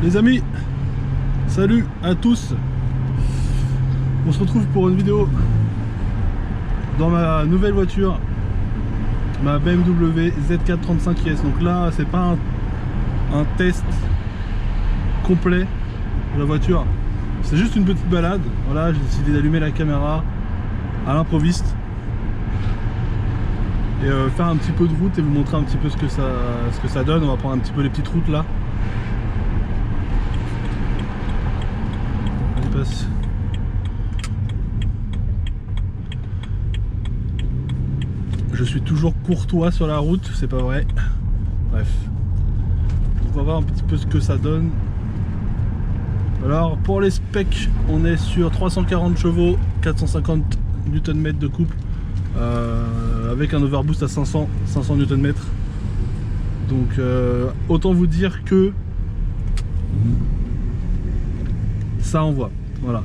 Les amis, salut à tous. On se retrouve pour une vidéo dans ma nouvelle voiture, ma BMW Z4 35S. Donc là, c'est pas un test complet de la voiture, c'est juste une petite balade. Voilà, j'ai décidé d'allumer la caméra à l'improviste et faire un petit peu de route et vous montrer un petit peu ce que ça donne. On va prendre un petit peu les petites routes là. Je suis toujours courtois sur la route, c'est pas vrai. Bref, on va voir un petit peu ce que ça donne. Alors pour les specs, on est sur 340 chevaux, 450 Nm de couple, avec un overboost à 500 Nm. Donc autant vous dire que ça envoie. Voilà,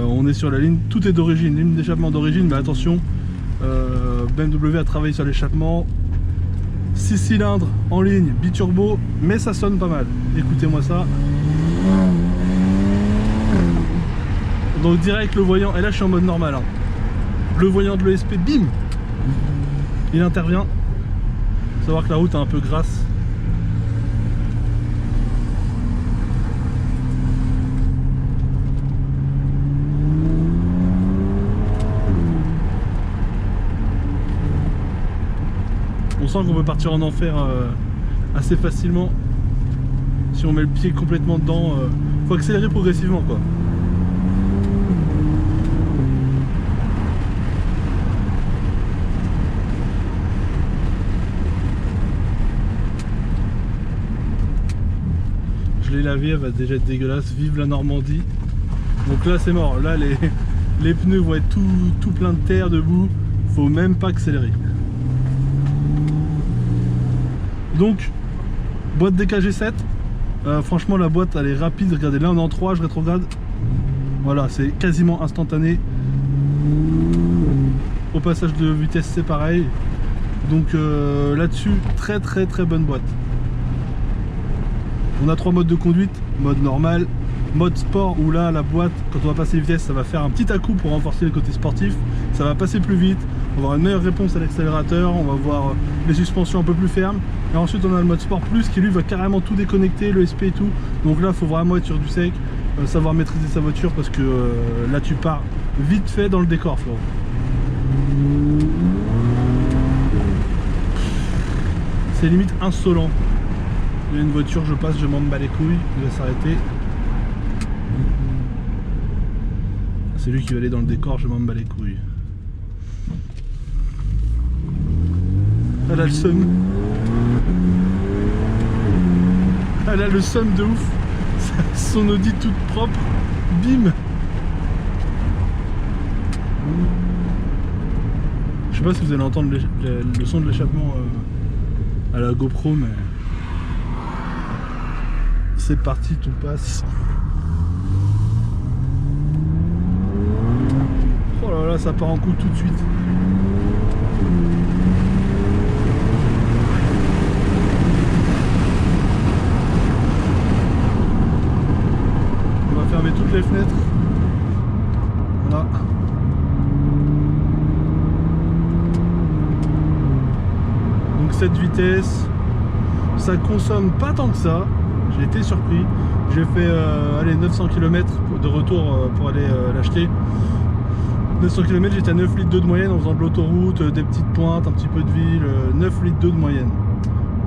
on est sur la ligne, tout est d'origine, ligne d'échappement d'origine, mais attention, BMW a travaillé sur l'échappement, 6 cylindres en ligne, biturbo, mais ça sonne pas mal. Écoutez-moi ça. Donc direct le voyant, et là je suis en mode normal, hein. Le voyant de l'ESP, bim, il intervient. Faut savoir que la route est un peu grasse. On sent qu'on peut partir en enfer assez facilement si on met le pied complètement dedans. Faut accélérer progressivement quoi. Je l'ai lavé, elle va déjà être dégueulasse. Vive la Normandie. Donc là c'est mort, là les pneus vont être tout plein de terre, de boue. Faut même pas accélérer. Donc, boîte DKG7, franchement la boîte elle est rapide, regardez là on est en 3, je rétrograde, voilà c'est quasiment instantané. Au passage de vitesse c'est pareil, donc là-dessus très bonne boîte. On a 3 modes de conduite, mode normal, mode sport où là la boîte quand on va passer les vitesses ça va faire un petit à-coup pour renforcer le côté sportif, ça va passer plus vite, on va avoir une meilleure réponse à l'accélérateur, on va voir les suspensions un peu plus fermes. Et ensuite on a le mode sport plus qui lui va carrément tout déconnecter, le SP et tout. Donc là il faut vraiment être sur du sec, savoir maîtriser sa voiture parce que là tu pars vite fait dans le décor Florent. C'est limite insolent. Il y a une voiture, je passe, je m'en bats les couilles, il va s'arrêter. C'est lui qui va aller dans le décor, je m'en bats les couilles. Elle a le seum. Elle a le seum de ouf. Son Audi toute propre. Bim. Je sais pas si vous allez entendre le son de l'échappement à la GoPro, mais c'est parti, tout passe. Oh là là, ça part en coup tout de suite. Fermer toutes les fenêtres. Voilà. Donc cette vitesse, ça consomme pas tant que ça. J'ai été surpris. J'ai fait allez, 900 km de retour pour aller l'acheter. 900 km, j'étais à 9 litres d'eau de moyenne en faisant de l'autoroute, des petites pointes, un petit peu de ville, 9 litres d'eau de moyenne.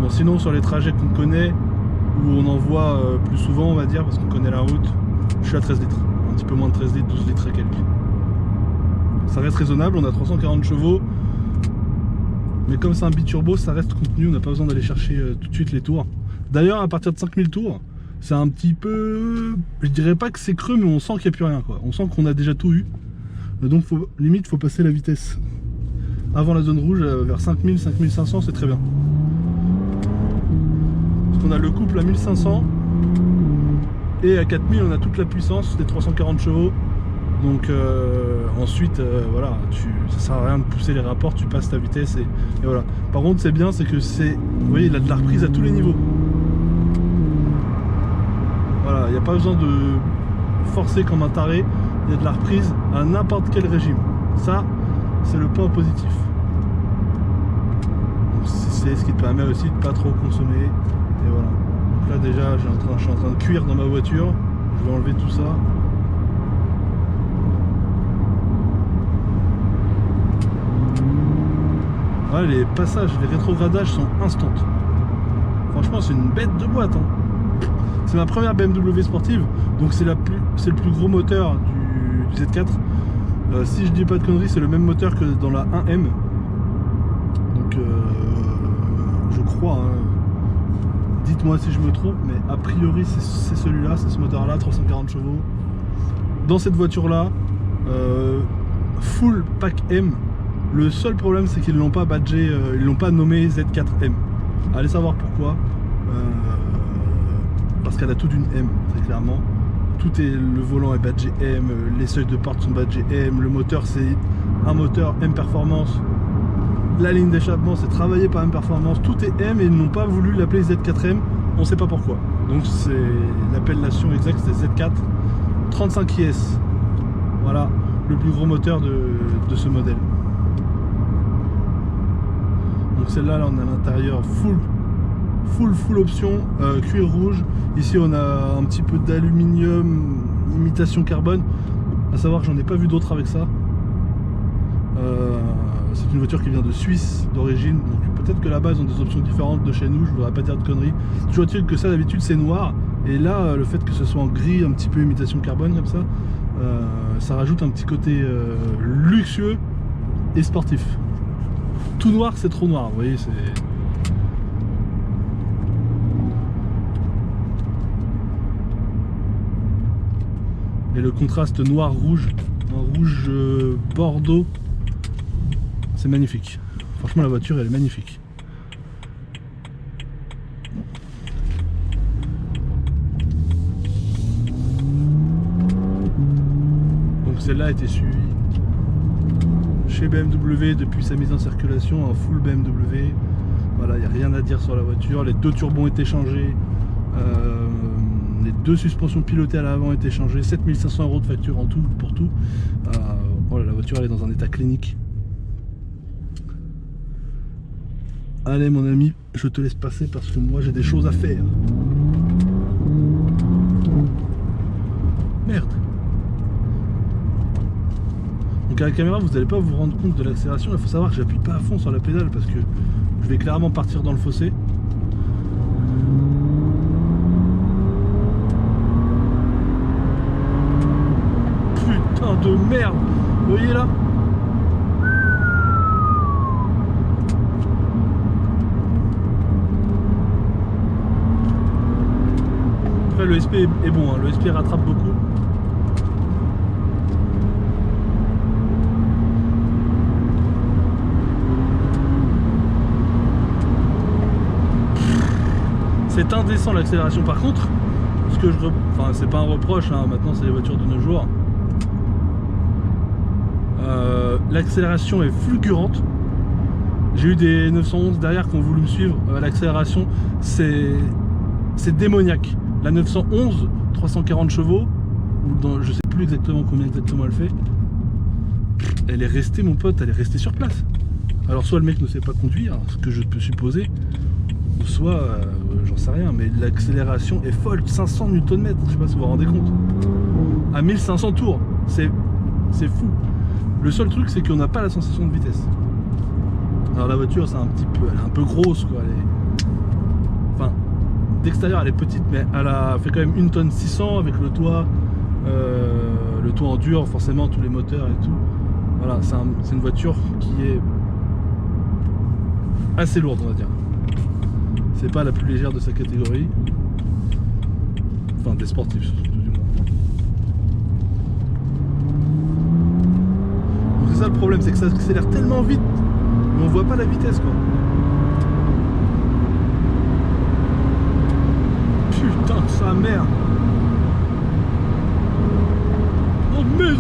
Bon, sinon sur les trajets qu'on connaît, où on en voit plus souvent on va dire, parce qu'on connaît la route, je suis à 13 litres, un petit peu moins de 13 litres, 12 litres et quelques. Ça reste raisonnable, on a 340 chevaux, mais comme c'est un biturbo, ça reste contenu, on n'a pas besoin d'aller chercher tout de suite les tours. D'ailleurs, à partir de 5000 tours, c'est un petit peu, je dirais pas que c'est creux, mais on sent qu'il n'y a plus rien, quoi. On sent qu'on a déjà tout eu, donc limite, faut passer la vitesse. Avant la zone rouge, vers 5000, 5500, c'est très bien. Parce qu'on a le couple à 1500. Et à 4000 on a toute la puissance des 340 chevaux. Donc ensuite voilà, ça sert à rien de pousser les rapports, tu passes ta vitesse et voilà. Par contre c'est bien, c'est que vous voyez il a de la reprise à tous les niveaux. Voilà, il n'y a pas besoin de forcer comme un taré, il y a de la reprise à n'importe quel régime. Ça, c'est le point positif. C'est ce qui te permet aussi de pas trop consommer. Et voilà. Donc là déjà, je suis en train de cuire dans ma voiture. Je vais enlever tout ça. Ouais, les passages, les rétrogradages sont instants. Franchement, c'est une bête de boîte. Hein. C'est ma première BMW sportive, donc c'est le plus gros moteur du Z4. Si je dis pas de conneries, c'est le même moteur que dans la 1M. Donc, je crois. Hein. Dites-moi si je me trompe, mais a priori, c'est celui-là, c'est ce moteur-là, 340 chevaux. Dans cette voiture-là, full pack M. Le seul problème, c'est qu'ils l'ont pas badgé, ils l'ont pas nommé Z4M. Allez savoir pourquoi. Parce qu'elle a tout d'une M, très clairement. Le volant est badgé M, les seuils de porte sont badgés M, le moteur c'est un moteur M Performance. La ligne d'échappement c'est travaillé par M Performance, tout est M et ils n'ont pas voulu l'appeler Z4M, on sait pas pourquoi. Donc c'est l'appellation exacte, c'est Z4 35 IS. Voilà, le plus gros moteur de ce modèle. Donc celle-là, là, on a l'intérieur full option, cuir rouge. Ici on a un petit peu d'aluminium, imitation carbone. À savoir que j'en ai pas vu d'autres avec ça. C'est une voiture qui vient de Suisse d'origine, donc peut-être que là-bas ils ont des options différentes de chez nous, je voudrais pas dire de conneries. Toujours est-il que ça d'habitude c'est noir, et là le fait que ce soit en gris, un petit peu imitation carbone comme ça, ça rajoute un petit côté luxueux et sportif. Tout noir c'est trop noir, vous voyez, c'est... Et le contraste noir-rouge, un rouge bordeaux, c'est magnifique. Franchement la voiture elle est magnifique. Donc celle-là a été suivie chez BMW depuis sa mise en circulation en full BMW. Voilà, il n'y a rien à dire sur la voiture. Les deux turbos ont été changés. Les deux suspensions pilotées à l'avant ont été changées. 7500 € de facture en tout pour tout. Voilà, la voiture elle est dans un état clinique. Allez mon ami, je te laisse passer parce que moi j'ai des choses à faire. Merde. Donc à la caméra vous n'allez pas vous rendre compte de l'accélération. Il faut savoir que j'appuie pas à fond sur la pédale parce que je vais clairement partir dans le fossé. Putain de merde. Vous voyez là? Après le SP est bon, hein. Le SP rattrape beaucoup. C'est indécent l'accélération. Par contre, ce que enfin c'est pas un reproche, hein, maintenant c'est les voitures de nos jours. L'accélération est fulgurante. J'ai eu des 911 derrière qui ont voulu me suivre. L'accélération c'est démoniaque. La 911, 340 chevaux, je sais plus exactement combien exactement elle fait. Elle est restée, mon pote, elle est restée sur place. Alors soit le mec ne sait pas conduire, ce que je peux supposer, soit j'en sais rien, mais l'accélération est folle. 500 Nm, je sais pas si vous vous rendez compte, à 1500 tours, c'est fou. Le seul truc c'est qu'on n'a pas la sensation de vitesse. Alors la voiture c'est elle est un peu grosse quoi, enfin d'extérieur elle est petite, mais elle a fait quand même 1 tonne 600 avec le toit en dur, forcément tous les moteurs et tout. Voilà, c'est une voiture qui est assez lourde on va dire. C'est pas la plus légère de sa catégorie. Enfin des sportifs tout du moins. Donc c'est ça le problème, c'est que ça accélère tellement vite, mais on voit pas la vitesse quoi. Putain sa mère. Oh merde.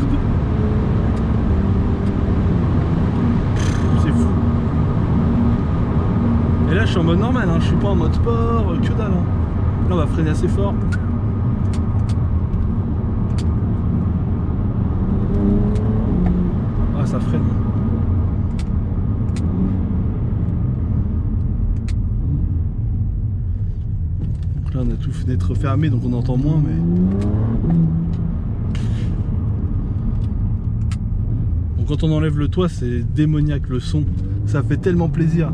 C'est fou. Et là je suis en mode normal, hein. Je suis pas en mode sport, que dalle hein. Là on va freiner assez fort. ça freine. Donc là on a tout fenêtre fermée donc on entend moins mais. Donc quand on enlève le toit c'est démoniaque le son. Ça fait tellement plaisir.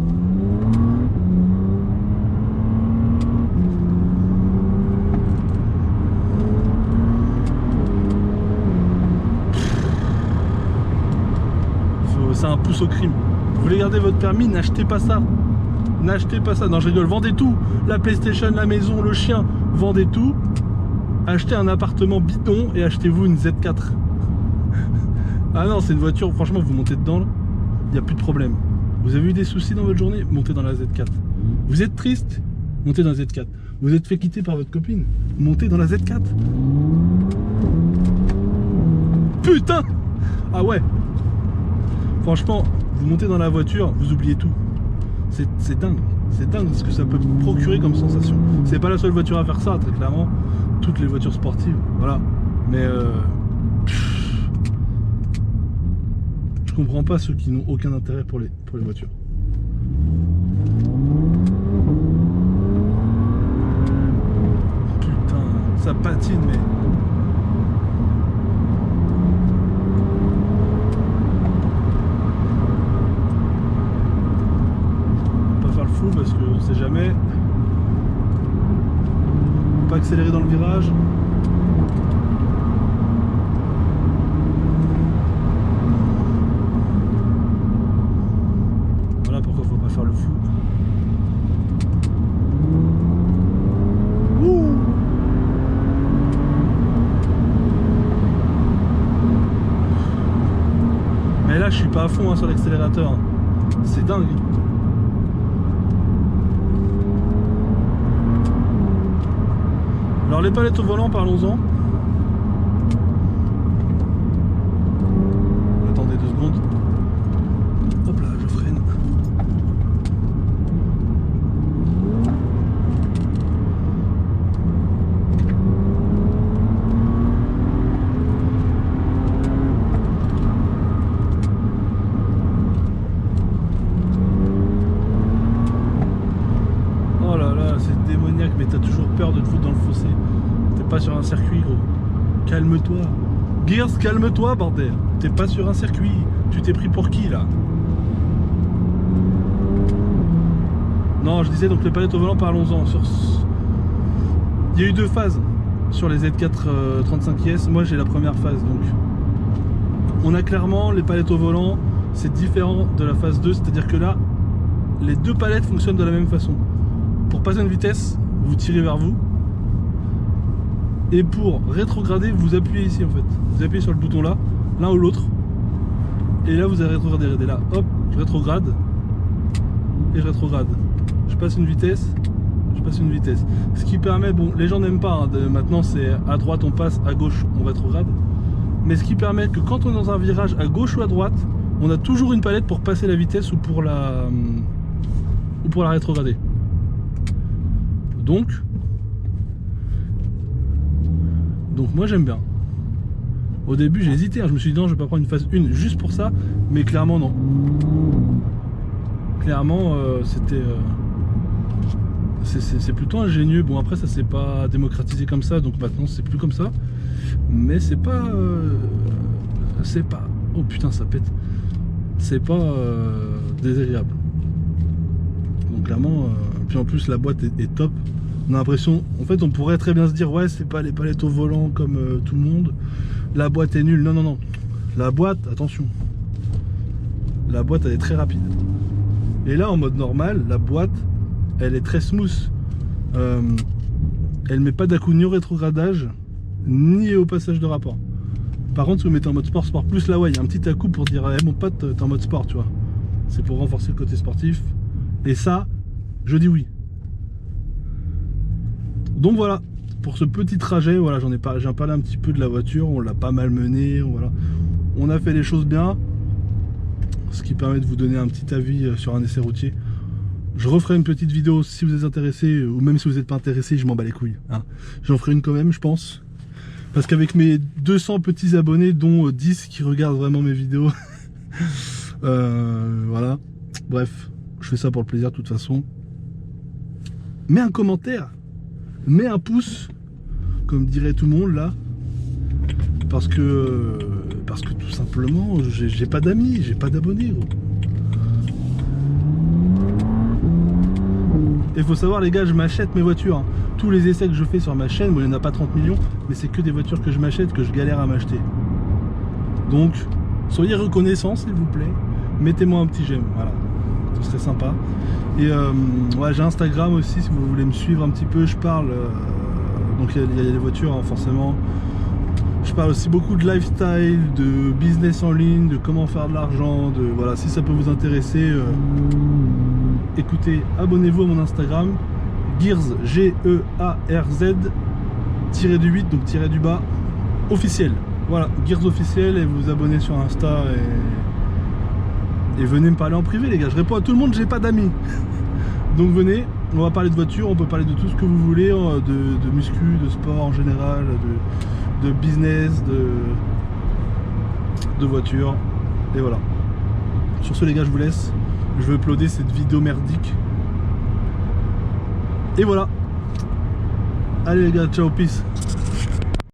C'est un pouce au crime. Vous voulez garder votre permis, n'achetez pas ça. N'achetez pas ça. Non, je rigole, vendez tout. La PlayStation, la maison, le chien, vendez tout. Achetez un appartement bidon et achetez-vous une Z4. Ah non, c'est une voiture, franchement, vous montez dedans, il n'y a plus de problème. Vous avez eu des soucis dans votre journée, montez dans la Z4. Vous êtes triste, montez dans la Z4. Vous êtes fait quitter par votre copine, montez dans la Z4. Putain! Ah ouais! Franchement, vous montez dans la voiture, vous oubliez tout. C'est dingue ce que ça peut procurer comme sensation. C'est pas la seule voiture à faire ça, très clairement. Toutes les voitures sportives, voilà. Mais je comprends pas ceux qui n'ont aucun intérêt pour les voitures. Putain, ça patine mais. Parce qu'on sait jamais. Pas accélérer dans le virage. Voilà pourquoi faut pas faire le fou. Ouh. Mais là je suis pas à fond hein, sur l'accélérateur. C'est dingue. Alors les palettes au volant, parlons-en. Attendez 2 secondes. Hop là, je freine. Oh là là, c'est démoniaque, mais t'as toujours peur de te foutre dans le fossé. Pas sur un circuit gros. Calme-toi. Gears, calme-toi bordel. T'es pas sur un circuit. Tu t'es pris pour qui là? Non je disais donc les palettes au volant, parlons-en. Il y a eu 2 phases sur les Z4 35S. Moi j'ai la première phase donc. On a clairement les palettes au volant. C'est différent de la phase 2. C'est à dire que là les 2 palettes fonctionnent de la même façon. Pour passer une vitesse, vous tirez vers vous. Et pour rétrograder, vous appuyez ici en fait. Vous appuyez sur le bouton là, l'un ou l'autre. Et là vous allez rétrograder. Et là, hop, je rétrograde. Et je rétrograde. Je passe une vitesse. Je passe une vitesse. Ce qui permet, bon, les gens n'aiment pas. Hein, maintenant c'est à droite on passe, à gauche on rétrograde. Mais ce qui permet que quand on est dans un virage à gauche ou à droite, on a toujours une palette pour passer la vitesse ou pour la rétrograder. Donc moi j'aime bien. Au début j'ai hésité, hein, je me suis dit non je vais pas prendre une phase 1 juste pour ça, mais clairement non. Clairement c'était c'est plutôt ingénieux. Bon après ça s'est pas démocratisé comme ça, donc maintenant c'est plus comme ça. Mais c'est pas oh putain ça pète. C'est pas désagréable. Donc clairement puis en plus la boîte est top. On a l'impression, en fait on pourrait très bien se dire ouais c'est pas les palettes au volant comme tout le monde, la boîte est nulle, non non non, la boîte, attention, la boîte elle est très rapide, et là en mode normal, la boîte elle est très smooth, elle met pas d'à-coup ni au rétrogradage, ni au passage de rapport. Par contre si vous mettez en mode sport plus là ouais il y a un petit à-coup pour dire hey, mon pote t'es en mode sport tu vois, c'est pour renforcer le côté sportif, et ça je dis oui. Donc voilà, pour ce petit trajet, voilà, j'ai parlé un petit peu de la voiture, on l'a pas mal menée, voilà. On a fait les choses bien, ce qui permet de vous donner un petit avis sur un essai routier. Je referai une petite vidéo si vous êtes intéressé, ou même si vous n'êtes pas intéressé, je m'en bats les couilles. Hein. J'en ferai une quand même, je pense. Parce qu'avec mes 200 petits abonnés, dont 10 qui regardent vraiment mes vidéos, Voilà. Bref, je fais ça pour le plaisir de toute façon. Mets un commentaire, mets un pouce, comme dirait tout le monde là. Parce que tout simplement, j'ai pas d'amis, j'ai pas d'abonnés, gros. Et faut savoir les gars, je m'achète mes voitures, hein. Tous les essais que je fais sur ma chaîne, bon il n'y en a pas 30 millions, mais c'est que des voitures que je m'achète, que je galère à m'acheter. Donc, soyez reconnaissants s'il vous plaît, mettez-moi un petit j'aime, voilà, ce serait sympa. Et ouais, j'ai Instagram aussi si vous voulez me suivre un petit peu, je parle, donc il y a les voitures hein, forcément. Je parle aussi beaucoup de lifestyle, de business en ligne, de comment faire de l'argent, de voilà, si ça peut vous intéresser, écoutez, abonnez-vous à mon Instagram, Gearz, G-E-A-R-Z, -8, donc tiré du bas, officiel. Voilà, Gearz officiel, et vous vous abonnez sur Insta et venez me parler en privé les gars, je réponds à tout le monde, j'ai pas d'amis. Donc venez, on va parler de voiture, on peut parler de tout ce que vous voulez, de muscu, de sport en général, de business, de voiture, et voilà. Sur ce les gars, je vous laisse, je vais uploader cette vidéo merdique. Et voilà. Allez les gars, ciao, peace.